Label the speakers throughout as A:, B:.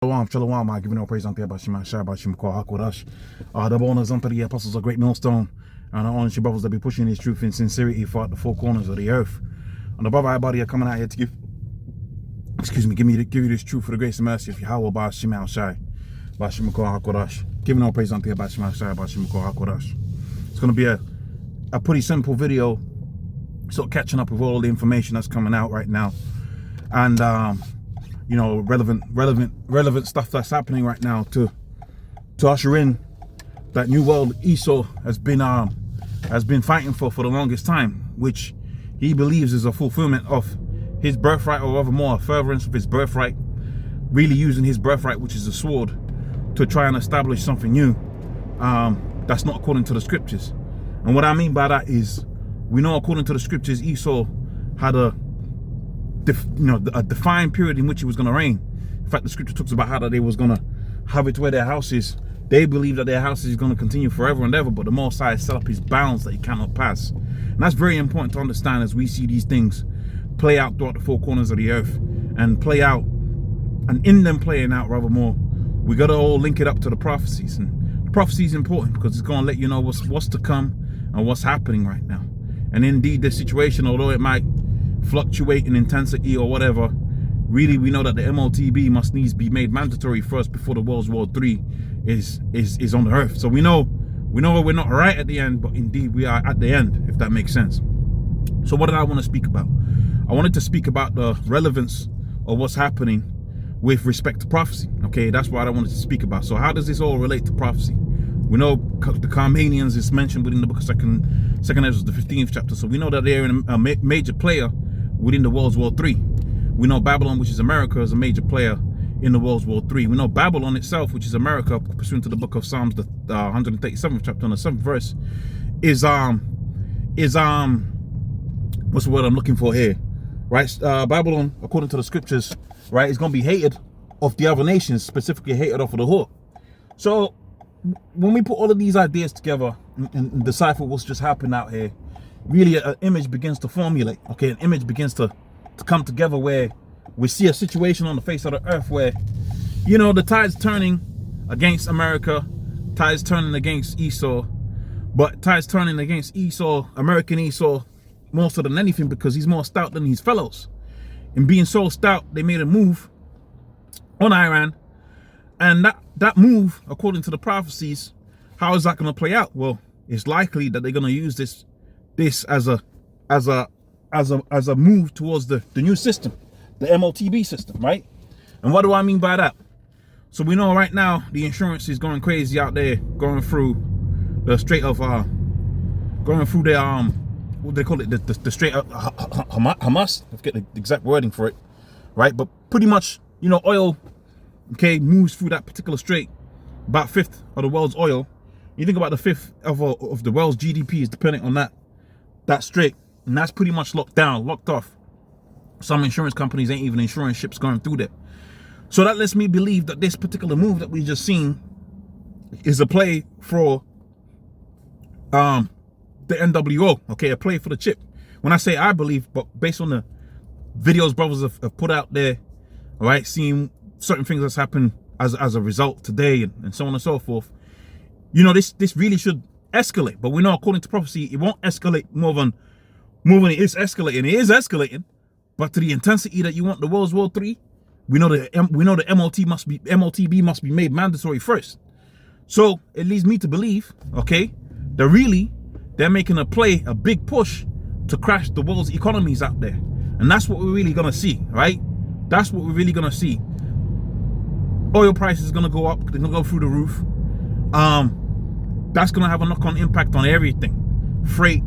A: Shalom, I give no praise unto Abashima, Shabashim, Kohakodash. The bonus unto the apostles of Great Millstone, and the honest brothers that be pushing His truth in sincerity throughout the four corners of the earth. And above everybody are coming out here to give you this truth for the grace and mercy of Yahweh, Bashim Shai, Bashim Kohakodash. Giving no praise unto Abashima, Shai, Bashim Kohakodash. It's going to be a pretty simple video, sort of catching up with all the information that's coming out right now. And, you know, relevant stuff that's happening right now to usher in that new world Esau has been fighting for the longest time, which he believes is a fulfillment of his birthright, or rather more a furtherance of his birthright, really using his birthright, which is a sword, to try and establish something new that's not according to the scriptures. And what I mean by that is, we know according to the scriptures Esau had a defined period in which he was going to reign. In fact, the scripture talks about how that they was going to have it where their houses, they believe that their house is going to continue forever and ever, but the Most High set up his bounds that he cannot pass. And that's very important to understand as we see these things play out throughout the four corners of the earth, and play out, and in them playing out rather more, we got to all link it up to the prophecies. And the prophecy is important because it's going to let you know what's to come and what's happening right now. And indeed, the situation, although it might fluctuate in intensity or whatever, really we know that the MOTB must needs be made mandatory first before the World War III is on the earth. So we know we're not right at the end, but indeed we are at the end, if that makes sense. So what did I want to speak about? I wanted to speak about the relevance of what's happening with respect to prophecy. Okay, that's what I wanted to speak about. So how does this all relate to prophecy? We know the Carmanians is mentioned within the book of Second Ezra, the 15th chapter. So we know that they're a major player within the World War III. We know Babylon, which is America, is a major player in the World War III. We know Babylon itself, which is America, pursuant to the book of Psalms, the 137th chapter and the 7th verse, is what's the word I'm looking for here? Right, Babylon, according to the scriptures, right, is going to be hated of the other nations, specifically hated off of the whore. So when we put all of these ideas together and decipher what's just happened out here, really an image begins to formulate. Okay, an image begins to come together where we see a situation on the face of the earth where, you know, the tide's turning against America, tide's turning against Esau, but tide's turning against Esau, American Esau, more so than anything because he's more stout than his fellows. And being so stout, they made a move on Iran, and that move, according to the prophecies, how is that going to play out? Well, it's likely that they're going to use this as a move towards the new system, the MOTB system, right? And what do I mean by that? So we know right now the insurance is going crazy out there, going through the Strait of going through the what do they call it, the Strait of Hamas. I forget the exact wording for it, right? But pretty much, you know, oil, okay, moves through that particular strait. About a fifth of the world's oil. You think about the fifth of the world's GDP is dependent on that strait, and that's pretty much locked off. Some insurance companies ain't even insuring ships going through there. So that lets me believe that this particular move that we just seen is a play for the NWO, okay, a play for the chip. When I say I believe, but based on the videos brothers have put out there, all right, seeing certain things that's happened as a result today and so on and so forth, you know, this really should escalate. But we know according to prophecy, it won't escalate more than it is escalating. It is escalating, but to the intensity that you want the World War III, we know the MOTB must be made mandatory first. So it leads me to believe, okay, they're making a big push to crash the world's economies out there. And that's what we're really gonna see, right? That's what we're really gonna see. Oil prices are gonna go up, they're gonna go through the roof. That's gonna have a knock-on impact on everything. Freight,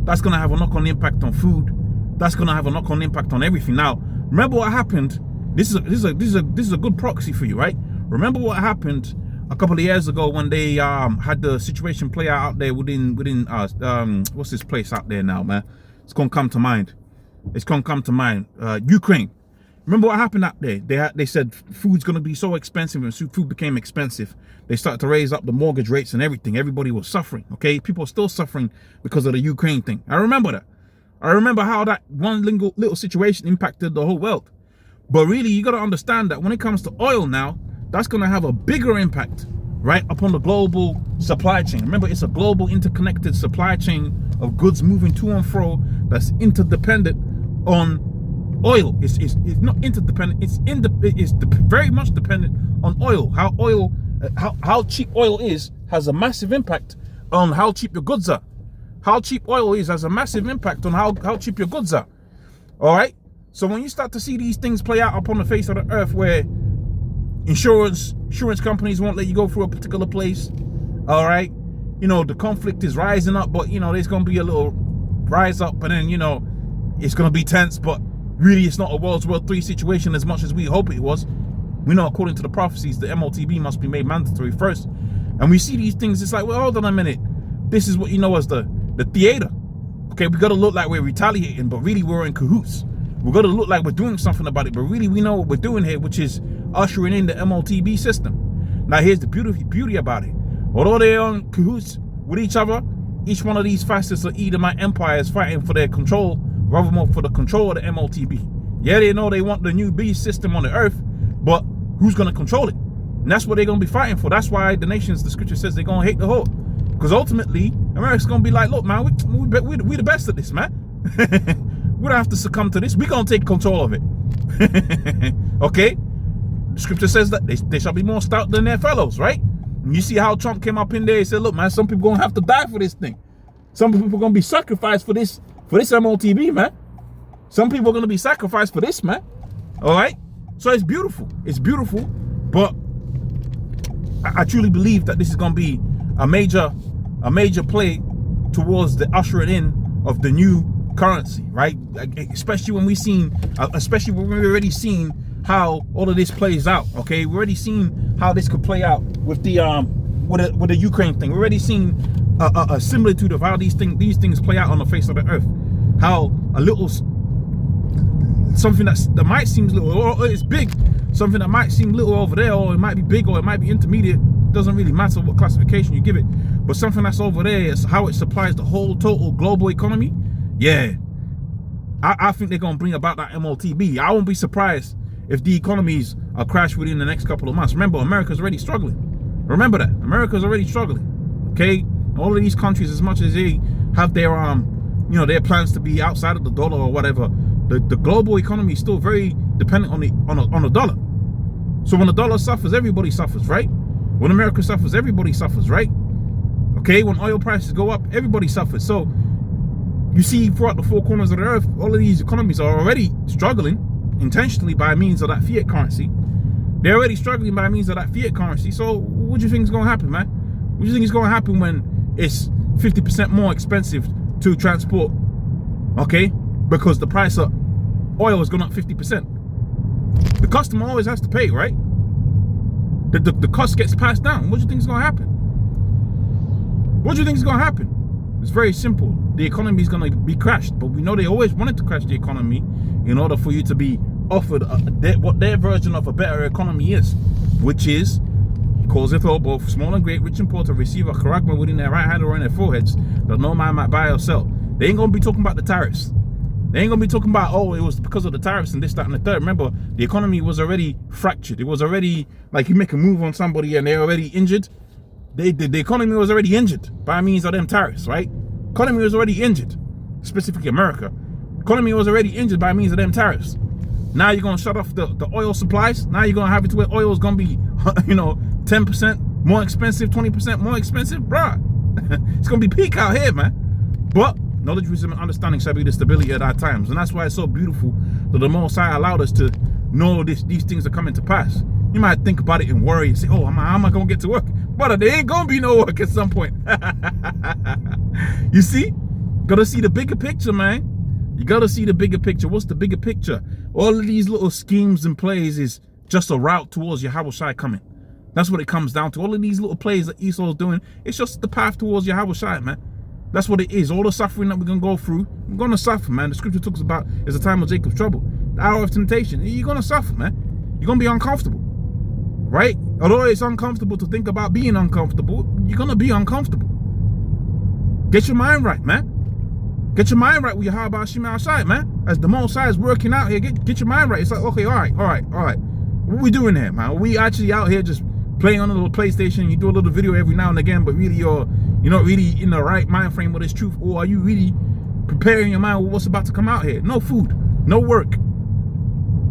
A: that's gonna have a knock-on impact on food. That's gonna have a knock-on impact on everything. Now, remember what happened. This is a good proxy for you, right? Remember what happened a couple of years ago when they had the situation play out there within what's this place out there now, man? It's gonna come to mind. Ukraine. Remember what happened out there? They said food's gonna be so expensive, and food became expensive. They started to raise up the mortgage rates and everything. Everybody was suffering. Okay, people are still suffering because of the Ukraine thing. I remember that. I remember how that one little situation impacted the whole world. But really, you got to understand that when it comes to oil now, that's going to have a bigger impact, right, upon the global supply chain. Remember, it's a global interconnected supply chain of goods moving to and fro that's interdependent on oil. It's not interdependent. It's very much dependent on oil. How cheap oil is has a massive impact on how cheap your goods are. How cheap oil is has a massive impact on how cheap your goods are. All right. So when you start to see these things play out upon the face of the earth, where insurance companies won't let you go through a particular place, all right, you know, the conflict is rising up, but you know, there's going to be a little rise up, and then, you know, it's going to be tense, but really it's not a World War III situation as much as we hope it was. We know, according to the prophecies, the MOTB must be made mandatory first. And we see these things, it's like, well, hold on a minute. This is what you know as the theater. Okay, we got to look like we're retaliating, but really we're in cahoots. We're going to look like we're doing something about it, but really we know what we're doing here, which is ushering in the MOTB system. Now, here's the beauty about it. Although they're on cahoots with each other, each one of these facets of Edomite empire is fighting for their control, rather more for the control of the MOTB. Yeah, they know they want the new beast system on the earth, but who's going to control it? And that's what they're going to be fighting for. That's why the nations, the scripture says, they're going to hate the whole. Because ultimately, America's going to be like, look, man, we're the best at this, man. We don't have to succumb to this. We're going to take control of it. Okay? The scripture says that they shall be more stout than their fellows, right? And you see how Trump came up in there and said, look, man, some people going to have to die for this thing. Some people are going to be sacrificed for this MOTB, man. Some people are going to be sacrificed for this, man. All right? So it's beautiful. It's beautiful. But I truly believe that this is going to be a major play towards the ushering in of the new currency, right? Especially when we've already seen how all of this plays out. Okay, we've already seen how this could play out with the with the Ukraine thing. We've already seen a similitude of how these things play out on the face of the earth. How a little something that might seem little, or it's big, something that might seem little over there, or it might be big, or it might be intermediate. Doesn't really matter what classification you give it, but something that's over there is how it supplies the whole total global economy. Yeah, I think they're going to bring about that MOTB. I won't be surprised if the economies are crashed within the next couple of months. Remember, America's already struggling. Remember that. America's already struggling. Okay? All of these countries, as much as they have their their plans to be outside of the dollar or whatever, the global economy is still very dependent on the dollar. So when the dollar suffers, everybody suffers, right? When America suffers, everybody suffers, right? Okay? When oil prices go up, everybody suffers. So you see, throughout the four corners of the earth, all of these economies are already struggling intentionally by means of that fiat currency. They're already struggling by means of that fiat currency. So what do you think is going to happen, man? What do you think is going to happen when it's 50% more expensive to transport? Okay? Because the price of oil has gone up 50%. The customer always has to pay, right? The cost gets passed down. What do you think is going to happen? What do you think is going to happen? It's very simple. The economy is going to be crashed, but we know they always wanted to crash the economy in order for you to be offered what their version of a better economy is, which is, he calls it all, both small and great, rich and poor, to receive a charagma within their right hand or in their foreheads, that no man might buy or sell. They ain't going to be talking about the tariffs. They ain't going to be talking about, oh, it was because of the tariffs and this, that, and the third. Remember, the economy was already fractured. It was already, like, you make a move on somebody and they're already injured. The economy was already injured by means of them tariffs, right? Economy was already injured, specifically America. Economy was already injured by means of them tariffs. Now you're going to shut off the oil supplies. Now you're going to have it to where oil is going to be, 10% more expensive, 20% more expensive. Bruh, it's going to be peak out here, man. But knowledge, wisdom, and understanding shall be the stability at our times. And that's why it's so beautiful that the Most High allowed us to know these things are coming to pass. You might think about it and worry and say, oh, how am I going to get to work? But there ain't going to be no work at some point. You see? Got to see the bigger picture, man. You got to see the bigger picture. What's the bigger picture? All of these little schemes and plays is just a route towards Yahawashi coming. That's what it comes down to. All of these little plays that Esau's doing, it's just the path towards Yahawashi, man. That's what it is. All the suffering that we're going to go through, we're going to suffer, man. The scripture talks about is the time of Jacob's trouble. The hour of temptation. You're going to suffer, man. You're going to be uncomfortable. Right? Although it's uncomfortable to think about being uncomfortable, you're going to be uncomfortable. Get your mind right, man. Get your mind right with your Yahweh Hashem outside, man. As the Most High is working out here, get your mind right. It's like, okay, all right. What we doing here, man? We actually out here just playing on a little PlayStation. You do a little video every now and again, but really you're not really in the right mind frame with this truth. Or are you really preparing your mind with what's about to come out here? No food, no work.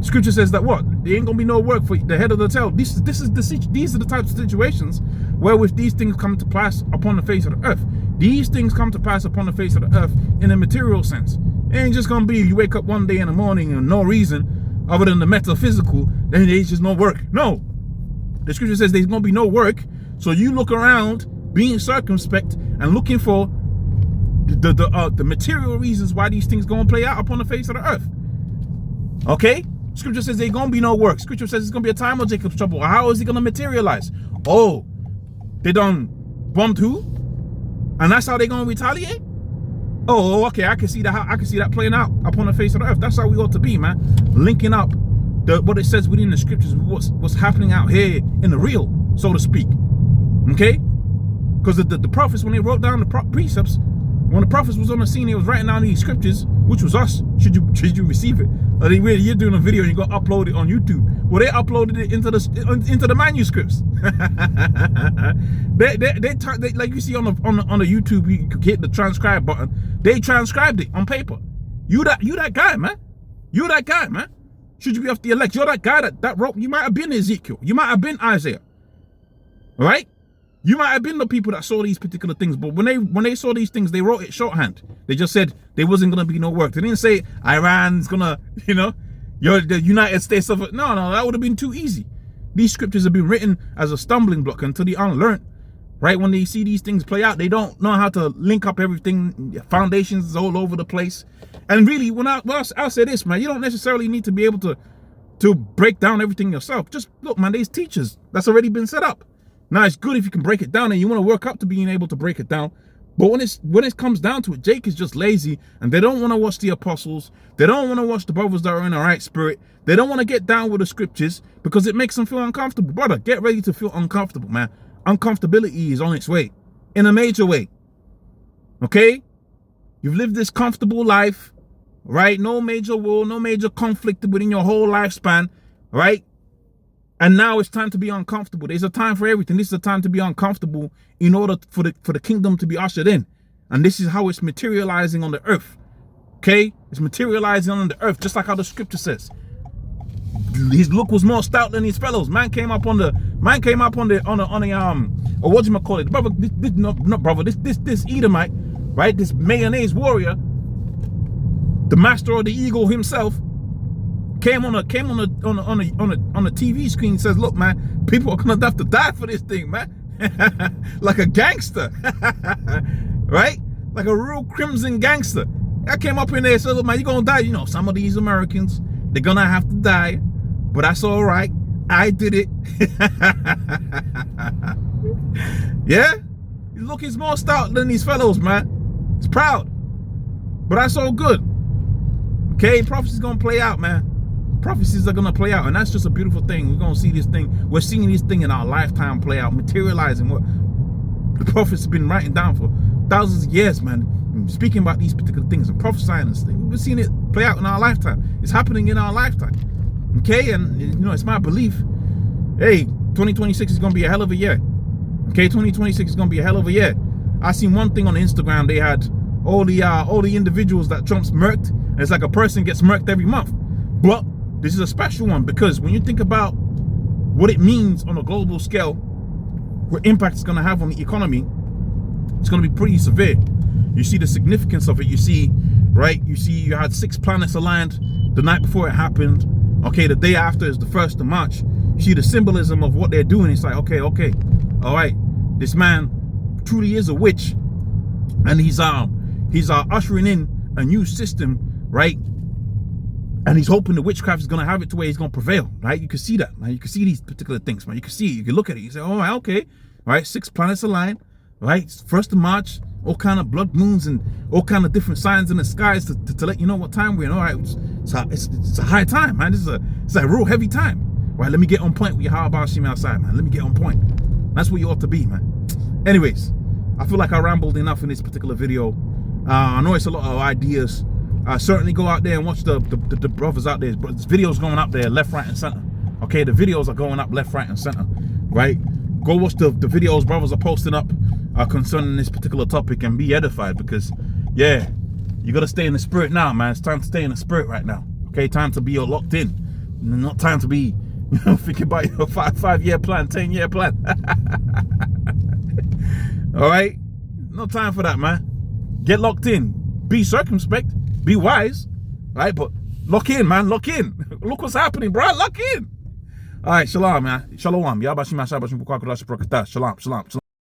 A: Scripture says that what? There ain't gonna be no work for the head of the tail. These are the types of situations where with these things come to pass upon the face of the earth. These things come to pass upon the face of the earth in a material sense. It ain't just gonna be you wake up one day in the morning and no reason other than the metaphysical, then there's just no work. No. The scripture says there's gonna be no work. So you look around being circumspect and looking for the material reasons why these things gonna play out upon the face of the earth. Okay? Scripture says there's gonna be no work. Scripture says it's gonna be a time of Jacob's trouble. How is it gonna materialize? Oh, they done bombed who? And that's how they gonna retaliate? Oh, okay, I can see that playing out upon the face of the earth. That's how we ought to be, man. Linking up what it says within the scriptures with what's happening out here in the real, so to speak. Okay? Because the prophets, when they wrote down the precepts, when the prophets was on the scene, they was writing down these scriptures, which was us. Should you receive it? Like you're doing a video and you got to upload it on YouTube. Well, they uploaded it into the manuscripts. they like you see on the YouTube, you hit the transcribe button. They transcribed it on paper. You that guy, man. You that guy, man. Should you be off the elect? You're that guy that wrote. You might have been Ezekiel. You might have been Isaiah. All right? You might have been the people that saw these particular things, but when they saw these things, they wrote it shorthand. They just said there wasn't gonna be no work. They didn't say Iran's gonna, the United States of it. No, that would have been too easy. These scriptures have been written as a stumbling block until the unlearned, right? When they see these things play out, they don't know how to link up everything. Foundations is all over the place. And really, I'll say this, man, you don't necessarily need to be able to break down everything yourself. Just look, man, there's teachers that's already been set up. Now, it's good if you can break it down and you want to work up to being able to break it down. But when it comes down to it, Jake is just lazy and they don't want to watch the apostles. They don't want to watch the brothers that are in the right spirit. They don't want to get down with the scriptures because it makes them feel uncomfortable. Brother, get ready to feel uncomfortable, man. Uncomfortability is on its way in a major way. Okay? You've lived this comfortable life, right? No major war, no major conflict within your whole lifespan, right? And now it's time to be uncomfortable. There's a time for everything. This is a time to be uncomfortable in order for the kingdom to be ushered in. And this is how it's materializing on the earth. Okay? It's materializing on the earth, just like how the scripture says. His look was more stout than his fellows. Man came up on the this Edomite, right? This mayonnaise warrior, the master of the eagle himself, came on a TV screen and says, look, man, people are gonna have to die for this thing, man. Like a gangster. Right? Like a real crimson gangster. I came up in there and said, look, man, you're gonna die. Some of these Americans, they're gonna have to die, but that's all right. I did it. Yeah? Look, he's more stout than these fellows, man. He's proud. But that's all good. Okay? Prophecy's gonna play out, man. Prophecies are gonna play out, and that's just a beautiful thing. We're gonna see this thing. We're seeing this thing in our lifetime play out, materializing what the prophets have been writing down for thousands of years, man. Speaking about these particular things and prophesying and things. We're seeing it play out in our lifetime. It's happening in our lifetime. Okay, and it's my belief. Hey, 2026 is gonna be a hell of a year. Okay, 2026 is gonna be a hell of a year. I seen one thing on Instagram. They had all the individuals that Trump's murked. And it's like a person gets murked every month, but this is a special one because when you think about what it means on a global scale, what impact it's going to have on the economy, it's going to be pretty severe. You see the significance of it. You see, right? You had 6 planets aligned the night before it happened. Okay, the day after is the 1st of March. You see the symbolism of what they're doing. It's like, okay, all right. This man truly is a witch, and he's ushering in a new system, right? And he's hoping the witchcraft is going to have it to where he's going to prevail, right? You can see that, man. You can see these particular things, man. You can see it. You can look at it. You say, oh, okay. Right? 6 planets aligned, right? 1st of March, all kind of blood moons and all kind of different signs in the skies to let you know what time we're in. All right, it's a high time, man. It's a real heavy time. Right? Let me get on point with your Yahweh Hashem outside, man. Let me get on point. That's where you ought to be, man. Anyways, I feel like I rambled enough in this particular video. I know it's a lot of ideas. Certainly go out there and watch the brothers out there. But videos going up there left, right, and center. Okay, the videos are going up left, right, and center. Right? Go watch the videos brothers are posting up concerning this particular topic and be edified, because yeah, you gotta stay in the spirit now, man. It's time to stay in the spirit right now. Okay, time to be locked in. Not time to be thinking about your 5-year plan, 10-year plan. All right, no time for that, man. Get locked in. Be circumspect. Be wise. Right, but lock in, man. Lock in. Look what's happening, bro. Lock in. All right, shalom, man. Shalom. Shalom. Shalom.